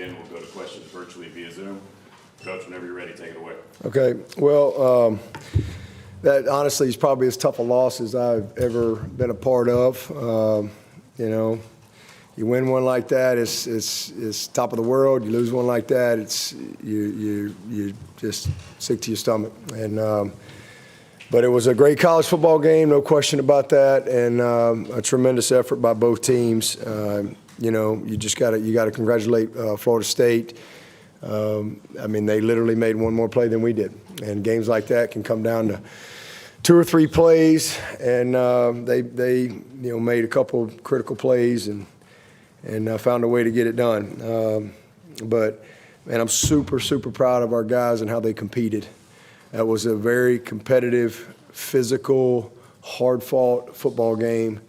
begin, we'll go to questions virtually via Zoom. Coach, whenever you're ready, take it away. Okay. Well, that honestly is probably as tough a loss as I've ever been a part of. You know, you win one like that, it's top of the world. You lose one like that, it's you just sick to your stomach. And but it was a great college football game, no question about that, and a tremendous effort by both teams. You know, you got to congratulate Florida State. I mean, they literally made one more play than we did, and games like that can come down to 2 or 3 plays, and they made a couple of critical plays and found a way to get it done. But man, I'm super proud of our guys and how they competed. That was a very competitive, physical, hard-fought football game.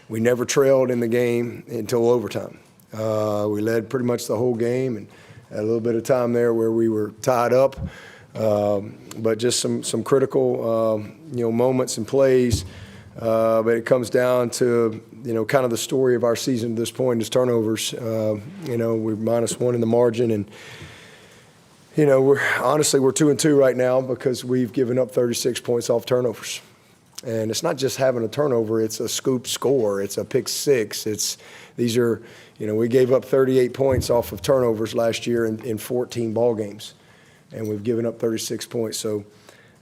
We never trailed in the game until overtime. We led pretty much the whole game and had a little bit of time there where we were tied up. But just some critical moments and plays. But it comes down to kind of the story of our season at this point is turnovers. We're -1 in the margin, and we're 2-2 right now because we've given up 36 points off turnovers. And it's not just having a turnover, it's a scoop score, it's a pick six. We gave up 38 points off of turnovers last year in 14 ball games, and we've given up 36 points. So,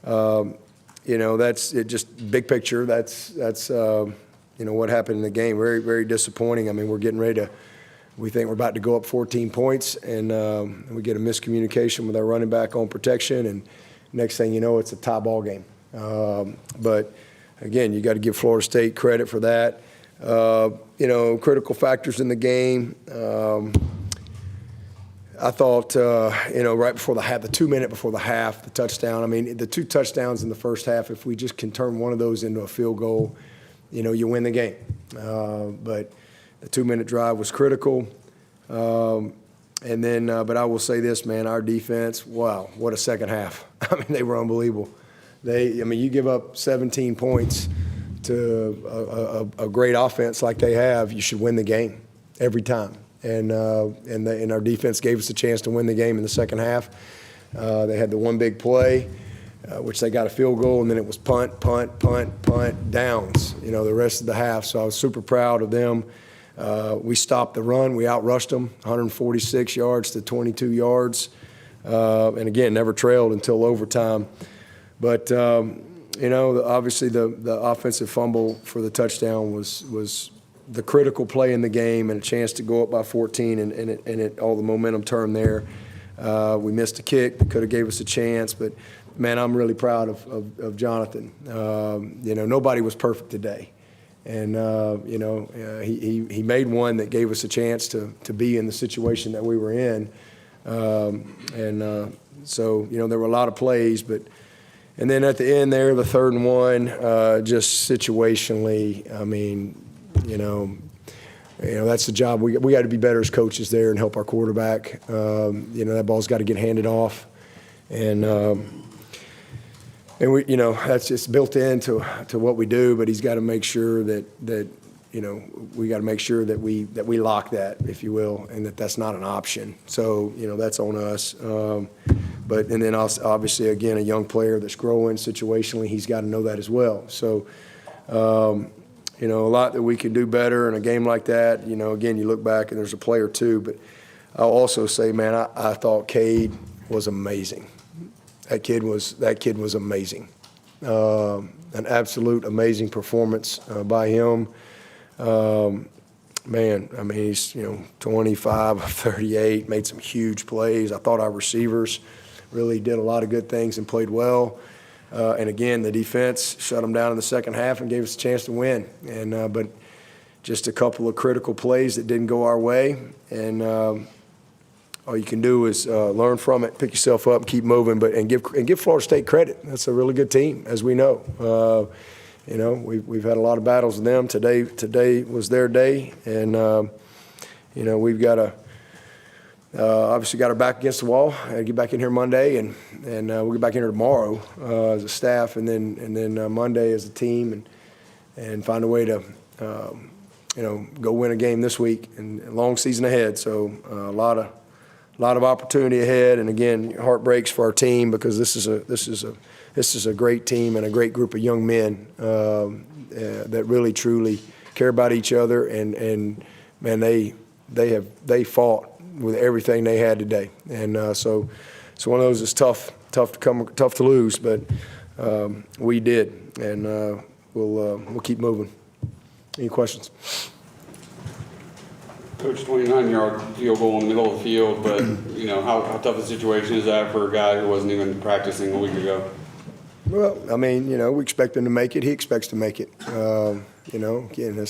that's it. Just big picture. That's what happened in the game. Very, very disappointing. I mean, we think we're about to go up 14 points, and we get a miscommunication with our running back on protection, and next thing you know, it's a tie ball game. But again, you got to give Florida State credit for that. Critical factors in the game. I thought, right before the half, the 2 minute before the half, the touchdown. I mean, the 2 touchdowns in the first half, if we just can turn one of those into a field goal, you win the game. But the 2-minute drive was critical. And then, but I will say this, man, our defense, wow, what a second half. I mean, they were unbelievable. You give up 17 points to a great offense like they have, you should win the game every time. And our defense gave us a chance to win the game in the second half. They had the one big play, which they got a field goal, and then it was punt, downs, the rest of the half. So I was super proud of them. We stopped the run. We outrushed them, 146 yards to 22 yards. And again, never trailed until overtime. But, obviously the offensive fumble for the touchdown was the critical play in the game and a chance to go up by 14 and all the momentum turned there. We missed a kick that could have gave us a chance. But, man, I'm really proud of Jonathan. Nobody was perfect today. And, he made one that gave us a chance to be in the situation that we were in. So, there were a lot of plays, and then at the end there, the 3rd and 1, just situationally, I mean, that's the job. We got to be better as coaches there and help our quarterback. That ball's got to get handed off. And we, that's just built into what we do, but he's got to make sure that we got to make sure that we lock that, if you will, and that's not an option. So, that's on us. And then obviously, again, a young player that's growing situationally, he's got to know that as well. So, a lot that we can do better in a game like that. Again, you look back and there's a play or two, but I'll also say, man, I thought Cade was amazing. That kid was amazing. An absolute amazing performance by him. Man, I mean, he's 25 of 38, made some huge plays. I thought our receivers really did a lot of good things and played well. And again, the defense shut them down in the second half and gave us a chance to win. And but just a couple of critical plays that didn't go our way. And all you can do is learn from it, pick yourself up, keep moving, and give Florida State credit. That's a really good team, as we know. We've had a lot of battles with them. Today was their day, and we've got to obviously got our back against the wall. Get back in here Monday, and we'll get back in here tomorrow as a staff, and then Monday as a team, and find a way to go win a game this week. And a long season ahead, so a lot lot of opportunity ahead, and again, heart breaks for our team because this is a great team and a great group of young men that really truly care about each other, and man, they fought with everything they had today, and so one of those is tough to lose, but we did, and we'll keep moving. Any questions? Coach, 29-yard field goal in the middle of the field, but how tough a situation is that for a guy who wasn't even practicing a week ago? Well, I mean, we expect him to make it. He expects to make it. Again,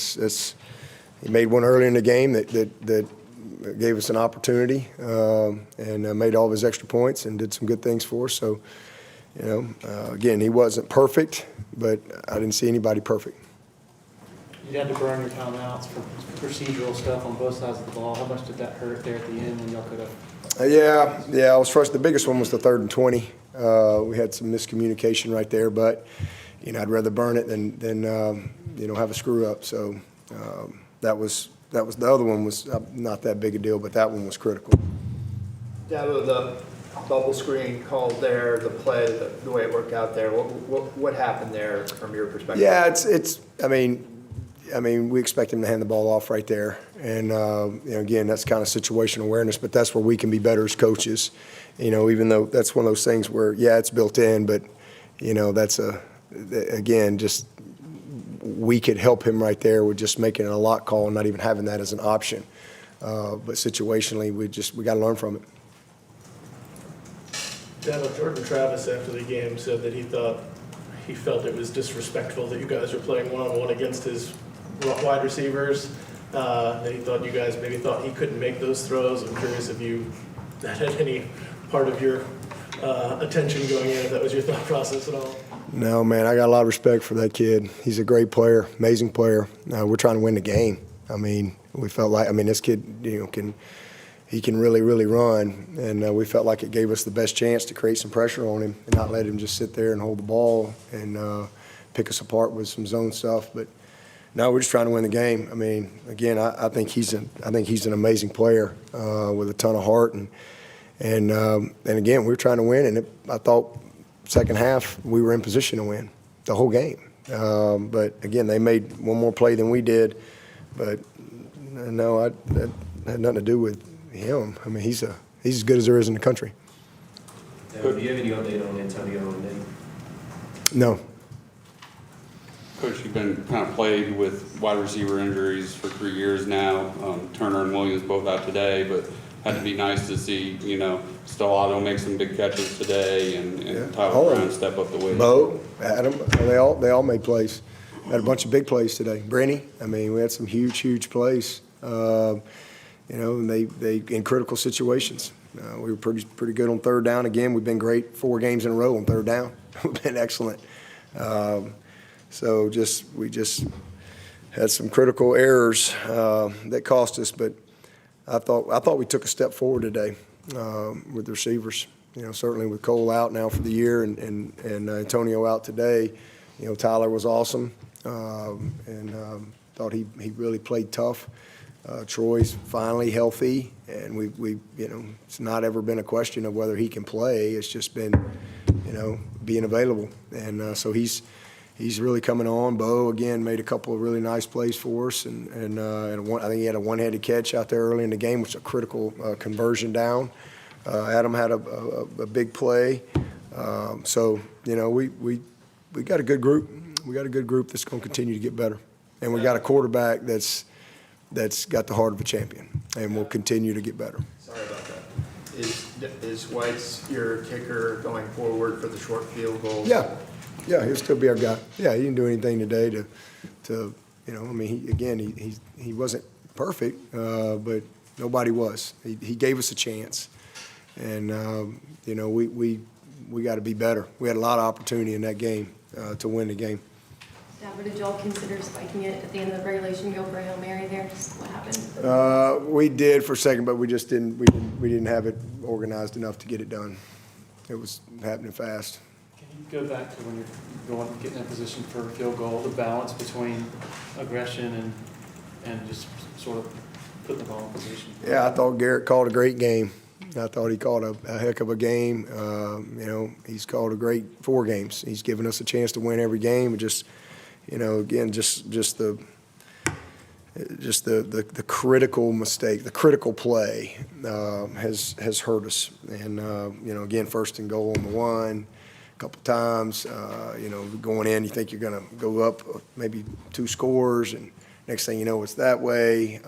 he made one early in the game that gave us an opportunity and made all of his extra points and did some good things for us. So, again, he wasn't perfect, but I didn't see anybody perfect. You had to burn your timeouts for procedural stuff on both sides of the ball. How much did that hurt there at the end when y'all could have? Yeah, I was frustrated. The biggest one was the 3rd and 20. We had some miscommunication right there, but I'd rather burn it than have a screw up. So that was the other one was not that big a deal, but that one was critical. Dabo, the bubble screen called there, the play, the way it worked out there. What happened there from your perspective? Yeah, I mean, we expect him to hand the ball off right there, and again, that's kind of situational awareness, but that's where we can be better as coaches. Even though that's one of those things where it's built in, but that's just we could help him right there with just making it a lock call and not even having that as an option. But situationally, we got to learn from it. Dabo, Jordan Travis after the game said that he felt it was disrespectful that you guys were playing one-on-one against his wide receivers. That he thought you guys maybe thought he couldn't make those throws. I'm curious if that had any part of your attention going in, if that was your thought process at all. No, man, I got a lot of respect for that kid. He's a great player, amazing player. We're trying to win the game. I mean, we felt like, this kid, can really, really run, and we felt like it gave us the best chance to create some pressure on him and not let him just sit there and hold the ball and pick us apart with some zone stuff. But no, we're just trying to win the game. I mean, again, I think he's an amazing player with a ton of heart, and again, we're trying to win. And I thought second half we were in position to win the whole game. But again, they made one more play than we did. But no, that had nothing to do with him. I mean, he's as good as there is in the country. Do you have any update on Antonio and Nate? No. Coach, you've been kind of plagued with wide receiver injuries for 3 years now. Turner and Williams both out today, but had to be nice to see, Stellato make some big catches today and Tyler Brown step up the way. Bo, Adam, they all made plays. Had a bunch of big plays today. Brenny, we had some huge plays. And they in critical situations. We were pretty good on 3rd down. Again, we've been great 4 games in a row on 3rd down. We've been excellent. So we just had some critical errors that cost us, but I thought we took a step forward today with the receivers. Certainly with Cole out now for the year and Antonio out today. Tyler was awesome and thought he really played tough. Troy's finally healthy, and we it's not ever been a question of whether he can play. It's just been being available, and so he's really coming on. Bo again made a couple of really nice plays for us, and I think he had a one-handed catch out there early in the game, which is a critical conversion down. Adam had a big play, so we got a good group. We got a good group that's going to continue to get better, and we got a quarterback that's got the heart of a champion, and will continue to get better. Sorry about that. Is White's your kicker going forward for the short field goals? Yeah, he'll still be our guy. Yeah, he didn't do anything today to he wasn't perfect, but nobody was. He gave us a chance, and we got to be better. We had a lot of opportunity in that game to win the game. Dabo, did y'all consider spiking it at the end of the regulation, go for a Hail Mary there? Just what happened? We did for a second, but we just didn't. We didn't have it organized enough to get it done. It was happening fast. Can you go back to when you're getting in a position for a field goal, the balance between aggression and just sort of putting the ball in position? Yeah, I thought Garrett called a great game. I thought he called a heck of a game. He's called a great 4 games. He's given us a chance to win every game. And just, again, just the critical mistake, the critical play has hurt us. And, again, first and goal on the 1 a couple times. Going in, you think you're going to go up maybe 2 scores, and next thing you know, it's that way.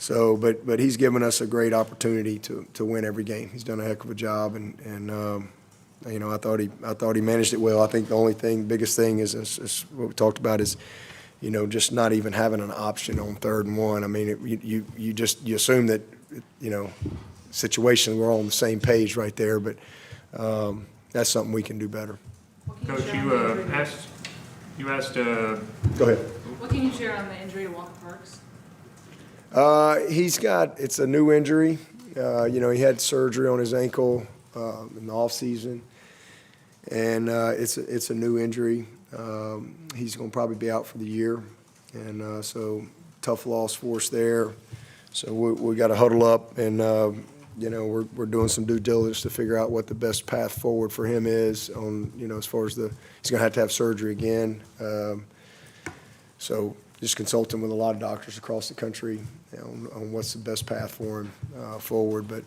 But he's given us a great opportunity to win every game. He's done a heck of a job, and I thought he managed it well. I think the biggest thing is what we talked about is, just not even having an option on 3rd and 1. I mean, you assume that, situation we're all on the same page right there, but that's something we can do better. Coach, you asked. Go ahead. What can you share on the injury to Walker Parks? It's a new injury. He had surgery on his ankle in the off season, and it's a new injury. He's going to probably be out for the year, and so tough loss for us there. So we got to huddle up, and we're doing some due diligence to figure out what the best path forward for him is on as far as he's going to have surgery again. So just consulting with a lot of doctors across the country on what's the best path for him forward. But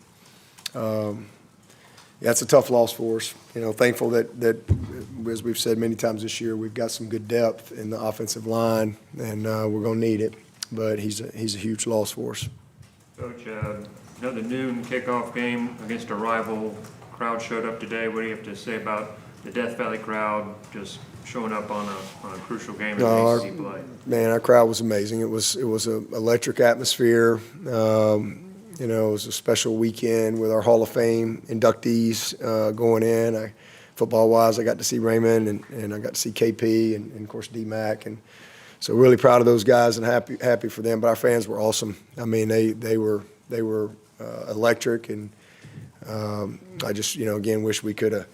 it's a tough loss for us. Thankful that as we've said many times this year, we've got some good depth in the offensive line, and we're going to need it. But he's a huge loss for us. Coach, another noon kickoff game against a rival. Crowd showed up today. What do you have to say about the Death Valley crowd just showing up on a crucial game in ACC play? Man, our crowd was amazing. It was an electric atmosphere. It was a special weekend with our Hall of Fame inductees going in. Football-wise, I got to see Raymond, and I got to see KP, and of course D-Mac, and so really proud of those guys and happy for them. But our fans were awesome. I mean, they were electric, and I just again wish we could have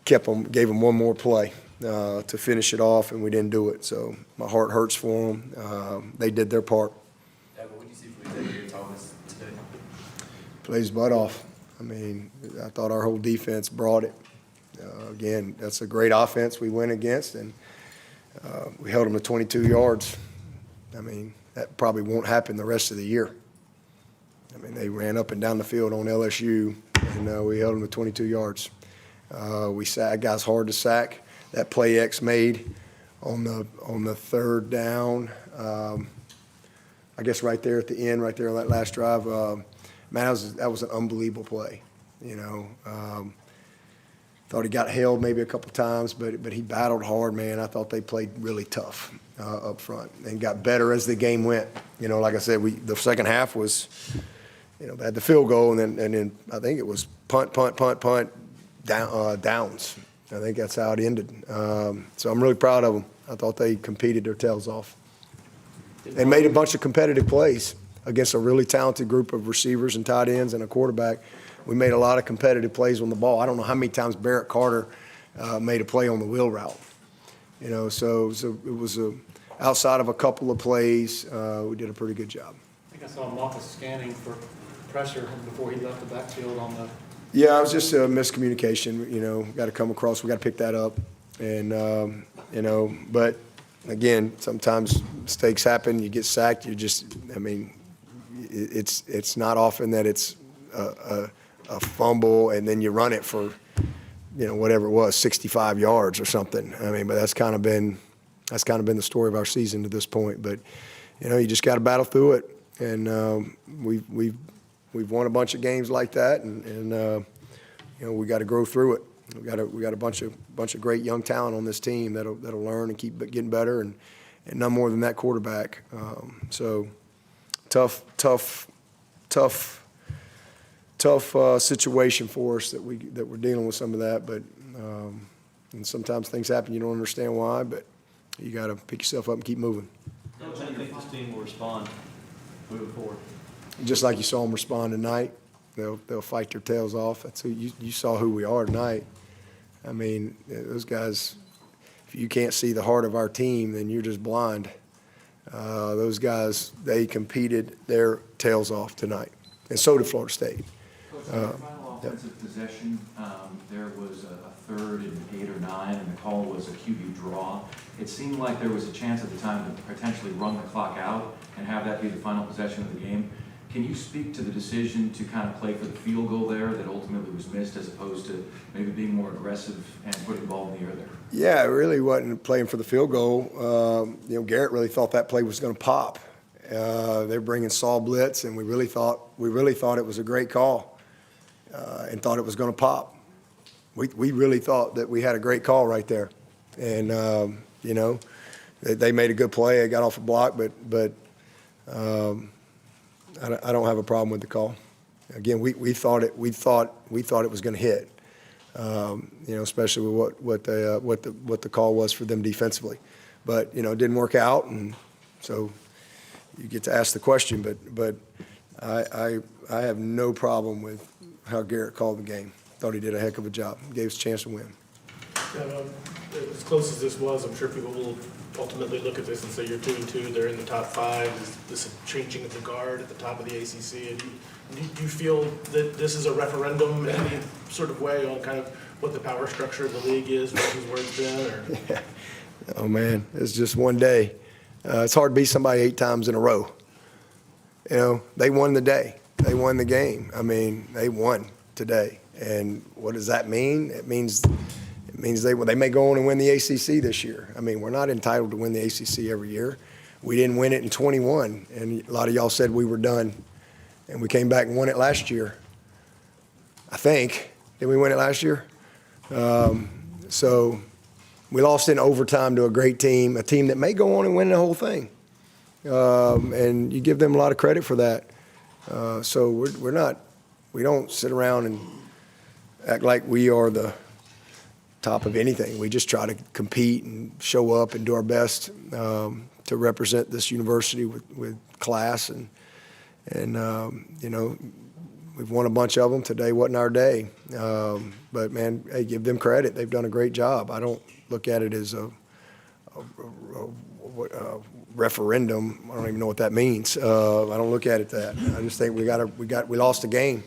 gave them one more play to finish it off, and we didn't do it. So my heart hurts for them. They did their part. What do you see from Xavier Thomas today? Plays his butt off. I mean, I thought our whole defense brought it. Again, that's a great offense we went against, and we held them to 22 yards. I mean, that probably won't happen the rest of the year. I mean, they ran up and down the field on LSU, and we held them to 22 yards. We sacked guys hard to sack. That play X made on the 3rd down, I guess right there at the end, right there on that last drive, man, that was an unbelievable play. Thought he got held maybe a couple times, but he battled hard, man. I thought they played really tough up front and got better as the game went. Like I said, the second half was, they had the field goal, and then I think it was punt, downs. I think that's how it ended. So I'm really proud of them. I thought they competed their tails off and made a bunch of competitive plays against a really talented group of receivers and tight ends and a quarterback. We made a lot of competitive plays on the ball. I don't know how many times Barrett Carter made a play on the wheel route. So it was outside of a couple of plays, we did a pretty good job. I think I saw Marcus scanning for pressure before he left the backfield on the. Yeah, it was just a miscommunication. Got to come across. We got to pick that up, and but again, sometimes mistakes happen. You get sacked. It's not often that it's a fumble and then you run it for, whatever it was, 65 yards or something. I mean, but that's kind of been the story of our season to this point. But you just got to battle through it, and we've won a bunch of games like that, and we got to grow through it. We got a bunch of great young talent on this team that'll learn and keep getting better, and none more than that quarterback. So tough situation for us that we're dealing with some of that, but and sometimes things happen you don't understand why, but you got to pick yourself up and keep moving. How do you think this team will respond moving forward? Just like you saw them respond tonight, they'll fight their tails off. That's who you saw who we are tonight. I mean, those guys. If you can't see the heart of our team, then you're just blind. Those guys, they competed their tails off tonight. and so did Florida State. Coach, in your final offensive possession, there was a 3rd and 8 or 9, and the call was a QB draw. It seemed like there was a chance at the time to potentially run the clock out and have that be the final possession of the game. Can you speak to the decision to kind of play for the field goal there that ultimately was missed, as opposed to maybe being more aggressive and putting the ball in the air there? Yeah, it really wasn't playing for the field goal. Garrett really thought that play was going to pop. They're bringing Saul blitz, and we really thought it was a great call, and thought it was going to pop. We really thought that we had a great call right there, and they made a good play. They got off a block, but I don't have a problem with the call. Again, we thought it was going to hit. Especially with what the call was for them defensively, but it didn't work out, and so you get to ask the question. But I have no problem with how Garrett called the game. Thought he did a heck of a job. Gave us a chance to win. As close as this was, I'm sure people will ultimately look at this and say you're 2-2. They're in the top 5. Is this a changing of the guard at the top of the ACC? And do you feel that this is a referendum in any sort of way on kind of what the power structure of the league is versus where it's been? Or? Yeah. Oh man, it's just one day. It's hard to beat somebody 8 times in a row. They won the day. They won the game. I mean, they won today. And what does that mean? It means they may go on and win the ACC this year. I mean, we're not entitled to win the ACC every year. We didn't win it in 21, and a lot of y'all said we were done. And we came back and won it last year. I think. Did we win it last year? So we lost in overtime to a great team, a team that may go on and win the whole thing. And you give them a lot of credit for that. So we don't sit around and act like we are the top of anything. We just try to compete and show up and do our best to represent this university with class. And we've won a bunch of them. Today wasn't our day. But, man, hey, give them credit. They've done a great job. I don't look at it as a referendum. I don't even know what that means. I don't look at it that. I just think we lost a game.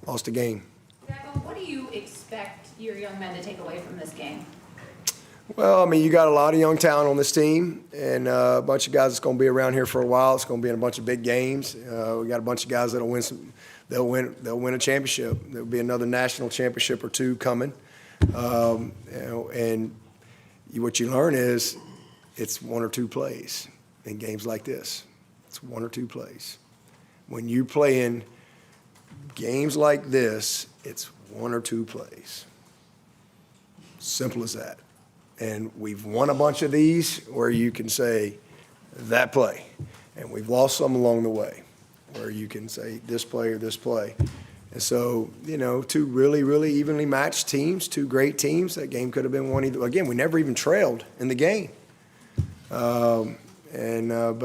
Lost a game. Dabo, what do you expect your young men to take away from this game? Well, I mean, you got a lot of young talent on this team, and a bunch of guys that's going to be around here for a while. It's going to be in a bunch of big games. We got a bunch of guys that'll win some. They'll win a championship. There'll be another national championship or 2 coming. And what you learn is it's 1 or 2 plays in games like this. It's 1 or 2 plays. When you play in games like this, it's 1 or 2 plays. Simple as that. And we've won a bunch of these where you can say that play. And we've lost some along the way where you can say this play or this play. And so, 2 really, really evenly matched teams, 2 great teams. That game could have been won either. Again, we never even trailed in the game. But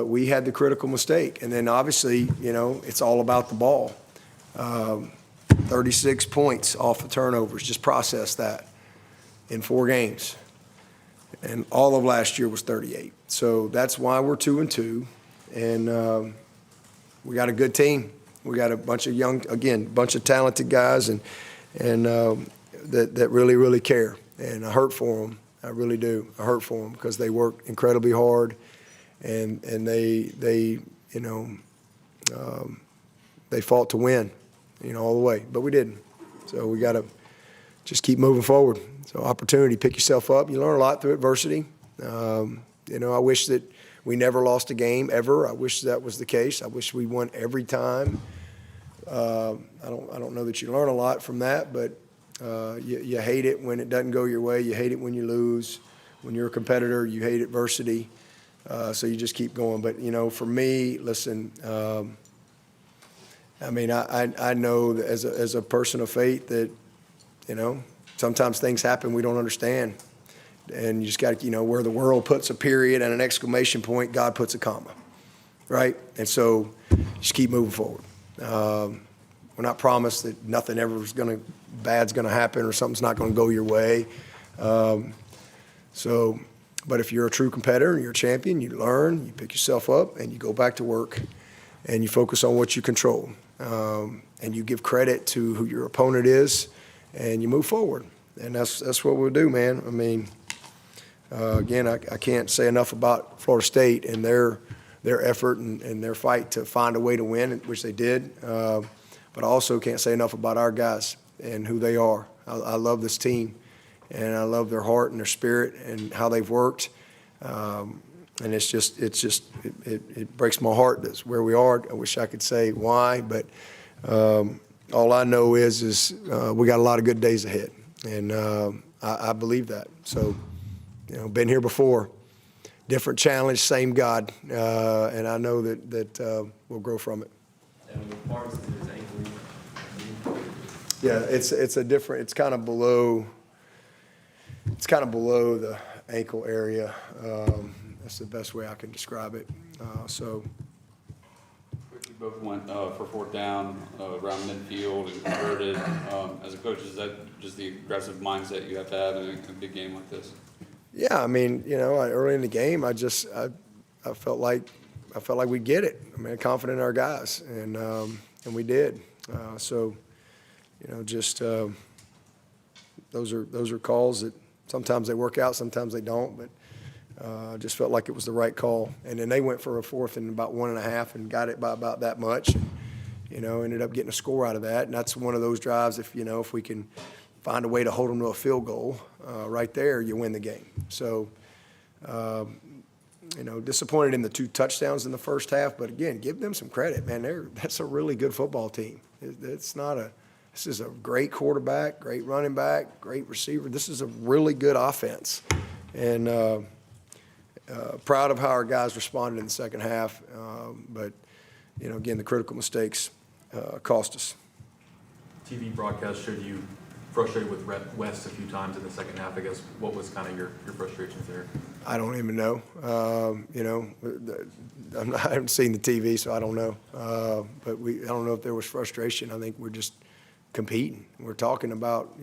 we had the critical mistake. And then obviously, it's all about the ball. 36 points off the turnovers. Just process that in 4 games. And all of last year was 38. So that's why we're 2-2. And we got a good team. We got a bunch of bunch of talented guys and that really, really care. And I hurt for them. I really do. I hurt for them because they work incredibly hard, and they fought to win, all the way. But we didn't. So we got to just keep moving forward. So opportunity, pick yourself up. You learn a lot through adversity. I wish that we never lost a game ever. I wish that was the case. I wish we won every time. I don't know that you learn a lot from that, but you hate it when it doesn't go your way. You hate it when you lose. When you're a competitor, you hate adversity. So you just keep going. But, for me, listen, I know that as a person of faith that, sometimes things happen we don't understand. And you just got to, where the world puts a period and an exclamation point, God puts a comma, right? And so just keep moving forward. We're not promised that nothing bad's going to happen or something's not going to go your way. But if you're a true competitor and you're a champion, you learn, you pick yourself up, and you go back to work, and you focus on what you control. and you give credit to who your opponent is, and you move forward. And that's what we'll do, man. I mean, again, I can't say enough about Florida State and their effort and their fight to find a way to win, which they did. But I also can't say enough about our guys and who they are. I love this team, and I love their heart and their spirit and how they've worked. And it breaks my heart that's where we are. I wish I could say why, but all I know is we got a lot of good days ahead, and I believe that. So, been here before, different challenge, same God, and I know that we'll grow from it. And with Parks, his ankle. Yeah, it's a different. It's kind of below. It's kind of below the ankle area. That's the best way I can describe it. So. You both went for fourth down around midfield and converted. As a coach, is that just the aggressive mindset you have to have in a big game like this? Yeah, I mean, early in the game, I felt like we'd get it. I mean, confident in our guys, and we did. So, those are calls that sometimes they work out, sometimes they don't, but just felt like it was the right call. And then they went for a fourth and about 1.5 and got it by about that much. And, ended up getting a score out of that. And that's one of those drives, if we can find a way to hold them to a field goal right there, you win the game. So, disappointed in the 2 touchdowns in the first half, but again, give them some credit, man. That's a really good football team. This is a great quarterback, great running back, great receiver. This is a really good offense. And proud of how our guys responded in the second half. But, again, the critical mistakes cost us. TV broadcast showed you frustrated with West a few times in the second half. I guess what was kind of your frustrations there? I don't even know. I haven't seen the TV, so I don't know. But I don't know if there was frustration. I think we're just competing. We're talking about,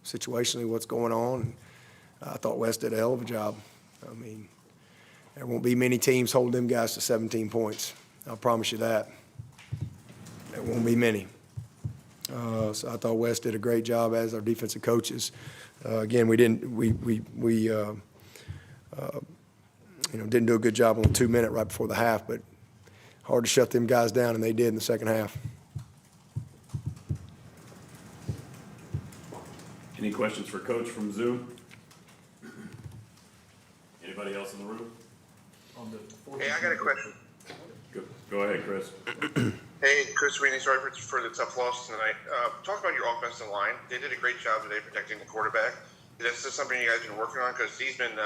situationally what's going on. And I thought West did a hell of a job. I mean, there won't be many teams hold them guys to 17 points. I'll promise you that. There won't be many. So I thought West did a great job as our defensive coaches. Again, we didn't do a good job on the 2-minute right before the half, but hard to shut them guys down, and they did in the second half. Any questions for Coach from Zoom? Anybody else in the room? Hey, I got a question. Go ahead, Chris. Hey, Chris Sweeney, sorry for the tough loss tonight. Talk about your offensive line. They did a great job today protecting the quarterback. Is this something you guys have been working on? Because he didn't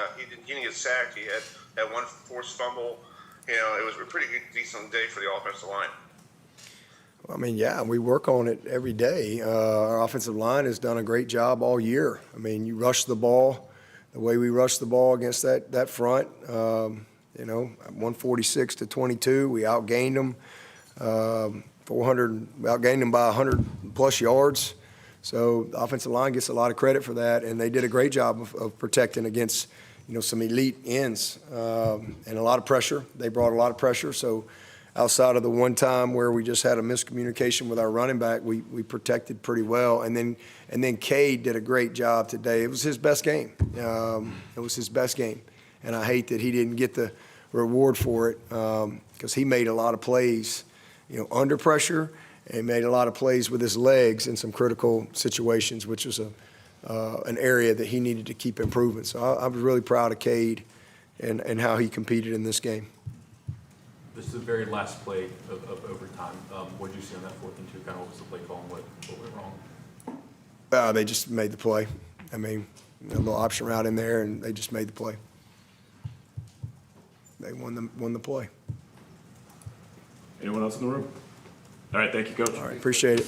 get sacked. He had that one forced fumble. It was a pretty good, decent day for the offensive line. I mean, yeah, we work on it every day. Our offensive line has done a great job all year. I mean, you rush the ball, the way we rushed the ball against that front, 146 to 22, we outgained them. 400, outgained them by 100-plus yards. So the offensive line gets a lot of credit for that, and they did a great job of protecting against, some elite ends and a lot of pressure. They brought a lot of pressure. So outside of the one time where we just had a miscommunication with our running back, we protected pretty well. And then Cade did a great job today. It was his best game. It was his best game, and I hate that he didn't get the reward for it because he made a lot of plays, under pressure, and made a lot of plays with his legs in some critical situations, which was an area that he needed to keep improving. So I was really proud of Cade and how he competed in this game. This is the very last play of overtime. What did you see on that 4th and 2? Kind of what was the play call and what went wrong? They just made the play. I mean, a little option route in there, and they just made the play. They won the play. Anyone else in the room? All right, thank you, Coach. All right, appreciate it.